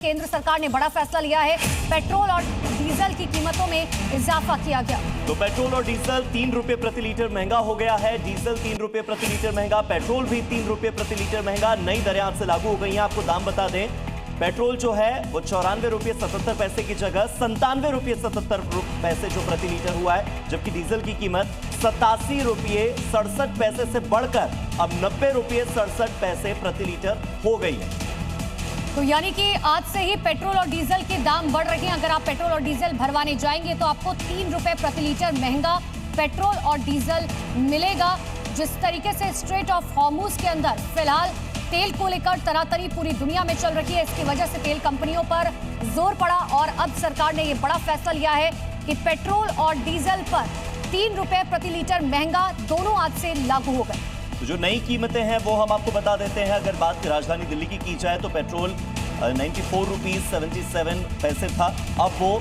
केंद्र सरकार ने बड़ा फैसला लिया है। पेट्रोल और डीजल की कीमतों में इजाफा किया गया। तो पेट्रोल और डीजल 3 रुपए प्रति लीटर महंगा हो गया है। डीजल 3 रुपए प्रति लीटर महंगा, पेट्रोल भी 3 रुपए प्रति लीटर महंगा। नई दरें आज से लागू हो गई हैं। आपको दाम बता दें, पेट्रोल जो है वो 94 रुपये 77 पैसे की जगह 97 रुपये 77 पैसे जो प्रति लीटर हुआ है, जबकि डीजल की कीमत 87 रुपये 67 पैसे से बढ़कर अब 90 रुपये 67 पैसे प्रति लीटर हो गई है। तो यानी कि आज से ही पेट्रोल और डीजल के दाम बढ़ रहे हैं। अगर आप पेट्रोल और डीजल भरवाने जाएंगे तो आपको 3 रुपए प्रति लीटर महंगा पेट्रोल और डीजल मिलेगा। जिस तरीके से स्ट्रेट ऑफ हॉर्मुज के अंदर फिलहाल तेल को लेकर तरातरी पूरी दुनिया में चल रही है, इसकी वजह से तेल कंपनियों पर जोर पड़ा और अब सरकार ने यह बड़ा फैसला लिया है कि पेट्रोल और डीजल पर 3 रुपए प्रति लीटर महंगा दोनों आज से लागू हो गए। तो जो नई कीमतें हैं वो हम आपको बता देते हैं। अगर बात राजधानी दिल्ली की जाए तो पेट्रोल 94 रुपीज 77 पैसे था, अब वो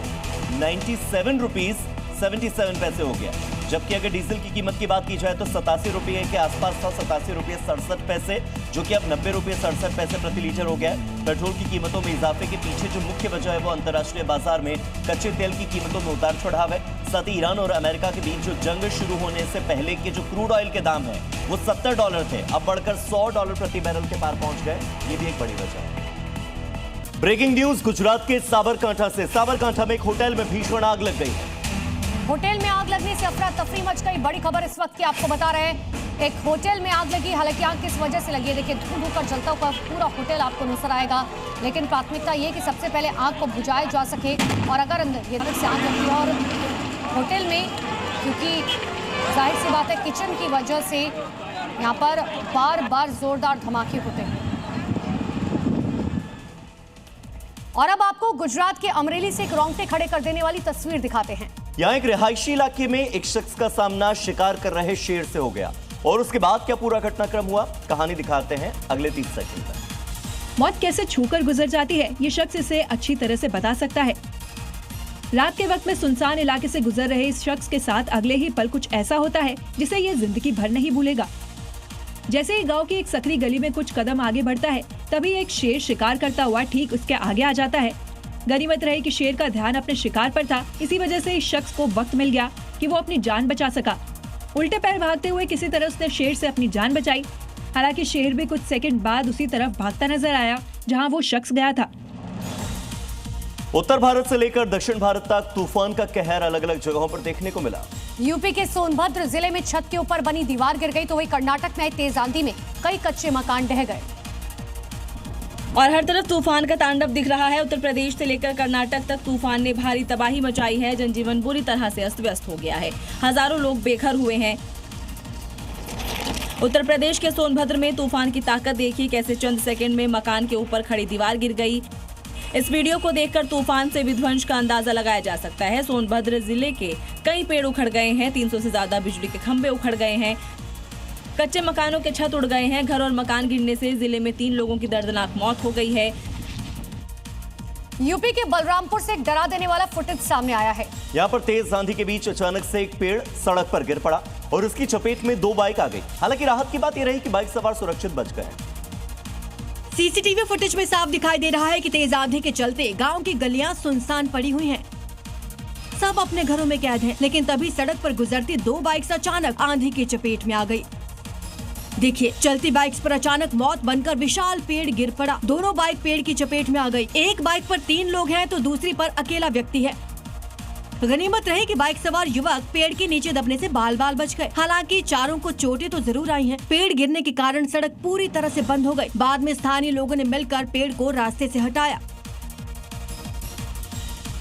97 रुपीज 77 पैसे हो गया। जबकि अगर डीजल की कीमत की बात की जाए तो 87 रुपये के आसपास था, 87 रुपये 67 पैसे, जो कि अब 90 रुपये 67 पैसे प्रति लीटर हो गया है। पेट्रोल की कीमतों में इजाफे के पीछे जो मुख्य वजह है वो अंतर्राष्ट्रीय बाजार में कच्चे तेल की कीमतों में उतार चढ़ाव है। साथ ही ईरान और अमेरिका के बीच जो जंग शुरू होने से पहले के जो क्रूड ऑयल के दाम है वो $70 थे, अब बढ़कर $100 प्रति बैरल के पार पहुंच गए। ये भी एक बड़ी वजह है। ब्रेकिंग न्यूज गुजरात के साबरकांठा से। साबरकांठा में एक होटल में भीषण आग लग गई है। होटल में आग लगने से अफरा तफरी मच गई। बड़ी खबर इस वक्त की आपको बता रहे हैं, एक होटल में आग लगी। हालांकि आग किस वजह से लगी है, देखिए धुआं होकर जलता हुआ पूरा होटल आपको नजर आएगा, लेकिन प्राथमिकता ये कि सबसे पहले आग को बुझाया जा सके। और अगर अंदर ये से आग लगी और होटल में, क्योंकि जाहिर सी बात है किचन की वजह से यहाँ पर बार बार जोरदार धमाके होते हैं। और अब आपको गुजरात के अमरेली से एक रोंगटे खड़े कर देने वाली तस्वीर दिखाते हैं। यहाँ एक रिहायशी इलाके में एक शख्स का सामना शिकार कर रहे शेर से हो गया और उसके बाद क्या पूरा घटनाक्रम हुआ, कहानी दिखाते हैं अगले 30 सेकंड में। मौत कैसे छूकर गुजर जाती है, ये शख्स इसे अच्छी तरह से बता सकता है। रात के वक्त में सुनसान इलाके से गुजर रहे इस शख्स के साथ अगले ही पल कुछ ऐसा होता है जिसे ये जिंदगी भर नहीं भूलेगा। जैसे ही गांव की एक सकरी गली में कुछ कदम आगे बढ़ता है, तभी एक शेर शिकार करता हुआ ठीक उसके आगे आ जाता है। गनीमत रहे कि शेर का ध्यान अपने शिकार पर था, इसी वजह से इस शख्स को वक्त मिल गया कि वो अपनी जान बचा सका। उल्टे पैर भागते हुए किसी तरह उसने शेर से अपनी जान बचाई। हालांकि शेर भी कुछ सेकंड बाद उसी तरफ भागता नजर आया जहां वो शख्स गया था। उत्तर भारत से लेकर दक्षिण भारत तक तूफान का कहर अलग अलग जगहों पर देखने को मिला। यूपी के सोनभद्र जिले में छत के ऊपर बनी दीवार गिर गई, तो वही कर्नाटक में आई तेज आंधी में कई कच्चे मकान ढह गए और हर तरफ तूफान का तांडव दिख रहा है। उत्तर प्रदेश से लेकर कर्नाटक तक तूफान ने भारी तबाही मचाई है। जनजीवन बुरी तरह से अस्त व्यस्त हो गया है, हजारों लोग बेघर हुए हैं। उत्तर प्रदेश के सोनभद्र में तूफान की ताकत देखिए, कैसे चंद सेकंड में मकान के ऊपर खड़ी दीवार गिर गई। इस वीडियो को देखकर तूफान से विध्वंस का अंदाजा लगाया जा सकता है। सोनभद्र जिले के कई पेड़ उखड़ गए हैं, 300 से ज्यादा बिजली के खंभे उखड़ गए हैं, कच्चे मकानों के छत उड़ गए हैं। घर और मकान गिरने से जिले में 3 लोगों की दर्दनाक मौत हो गई है। यूपी के बलरामपुर से एक डरा देने वाला फुटेज सामने आया है। यहाँ पर तेज आंधी के बीच अचानक से एक पेड़ सड़क पर गिर पड़ा और उसकी चपेट में 2 बाइक आ गई। हालांकि राहत की बात यह रही कि बाइक सवार सुरक्षित बच गए। सीसीटीवी फुटेज में साफ दिखाई दे रहा है कि तेज आंधी के चलते गांव की गलियां सुनसान पड़ी हुई हैं। सब अपने घरों में कैद हैं, लेकिन तभी सड़क पर गुजरती 2 बाइक्स अचानक आंधी की चपेट में आ गई। देखिए, चलती बाइक्स पर अचानक मौत बनकर विशाल पेड़ गिर पड़ा। दोनों बाइक पेड़ की चपेट में आ गई। एक बाइक पर 3 लोग हैं तो दूसरी पर अकेला व्यक्ति है। गनीमत रही कि बाइक सवार युवक पेड़ के नीचे दबने से बाल बाल बच गए। हालांकि चारों को चोटें तो जरूर आई हैं। पेड़ गिरने के कारण सड़क पूरी तरह से बंद हो गई। बाद में स्थानीय लोगों ने मिलकर पेड़ को रास्ते से हटाया।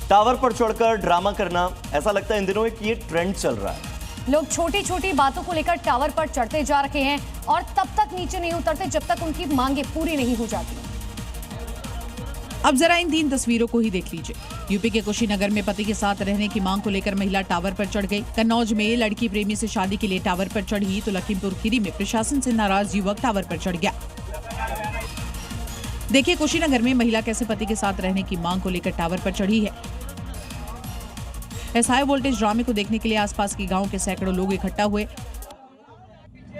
टावर पर चढ़कर ड्रामा करना, ऐसा लगता है इन दिनों एक ये ट्रेंड चल रहा है। लोग छोटी छोटी बातों को लेकर टावर पर चढ़ते जा रहे हैं और तब तक नीचे नहीं उतरते जब तक उनकी मांगे पूरी नहीं हो जाती। अब जरा इन 3 तस्वीरों को ही देख लीजिए। यूपी के कुशीनगर में पति के साथ रहने की मांग को लेकर महिला टावर पर चढ़ गई। कन्नौज में लड़की प्रेमी से शादी के लिए टावर पर चढ़ी, तो लखीमपुर खीरी में प्रशासन से नाराज युवक टावर पर चढ़ गया। देखिए कुशीनगर में महिला कैसे पति के साथ रहने की मांग को लेकर टावर पर चढ़ी है। इस हाई वोल्टेज ड्रामे को देखने के लिए आसपास के गांव के सैकड़ों लोग इकट्ठा हुए।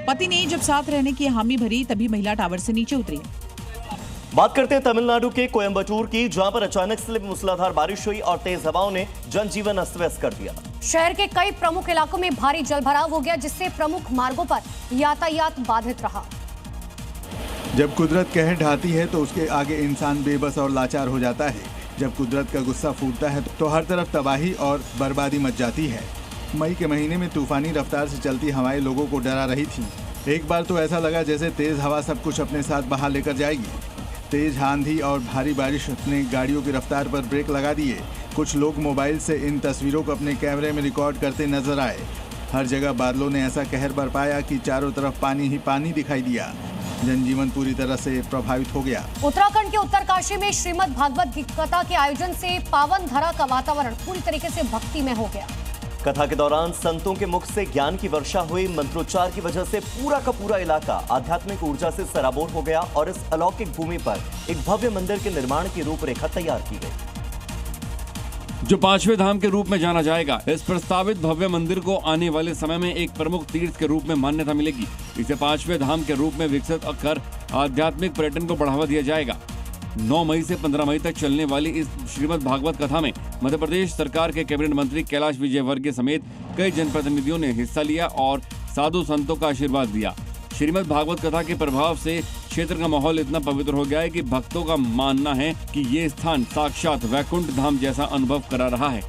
पति ने जब साथ रहने की हामी भरी तभी महिला टावर से नीचे उतरी। बात करते हैं तमिलनाडु के कोयम्बटूर की, जहां पर अचानक से मूसलाधार बारिश हुई और तेज हवाओं ने जनजीवन अस्त-व्यस्त कर दिया। शहर के कई प्रमुख इलाकों में भारी जलभराव हो गया, जिससे प्रमुख मार्गों पर यातायात बाधित रहा। जब कुदरत कहर ढाती है तो उसके आगे इंसान बेबस और लाचार हो जाता है। जब कुदरत का गुस्सा फूटता है तो हर तरफ तबाही और बर्बादी मच जाती है। मई के महीने में तूफानी रफ्तार से चलती हवाएं लोगों को डरा रही थीं। एक बार तो ऐसा लगा जैसे तेज हवा सब कुछ अपने साथ बहा लेकर जाएगी। तेज आंधी और भारी बारिश ने गाड़ियों की रफ्तार पर ब्रेक लगा दिए। कुछ लोग मोबाइल से इन तस्वीरों को अपने कैमरे में रिकॉर्ड करते नजर आए। हर जगह बादलों ने ऐसा कहर बरपाया कि चारों तरफ पानी ही पानी दिखाई दिया। जनजीवन पूरी तरह से प्रभावित हो गया। उत्तराखंड के उत्तरकाशी में श्रीमद् भागवत कथा के आयोजन से पावन धरा का वातावरण पूरी तरीके से भक्ति में हो गया। कथा के दौरान संतों के मुख से ज्ञान की वर्षा हुई। मंत्रोच्चार की वजह से पूरा का पूरा इलाका आध्यात्मिक ऊर्जा से सराबोर हो गया और इस अलौकिक भूमि पर एक भव्य मंदिर के निर्माण की रूपरेखा तैयार की गई, जो 5वें धाम के रूप में जाना जाएगा। इस प्रस्तावित भव्य मंदिर को आने वाले समय में एक प्रमुख तीर्थ के रूप में मान्यता मिलेगी। इसे 5वें धाम के रूप में विकसित कर आध्यात्मिक पर्यटन को बढ़ावा दिया जाएगा। 9 मई से 15 मई तक चलने वाली इस श्रीमद् भागवत कथा में मध्य प्रदेश सरकार के कैबिनेट मंत्री कैलाश विजयवर्गीय समेत कई जनप्रतिनिधियों ने हिस्सा लिया और साधु संतों का आशीर्वाद दिया। श्रीमद् भागवत कथा के प्रभाव से क्षेत्र का माहौल इतना पवित्र हो गया है कि भक्तों का मानना है कि ये स्थान साक्षात वैकुंठ धाम जैसा अनुभव करा रहा है।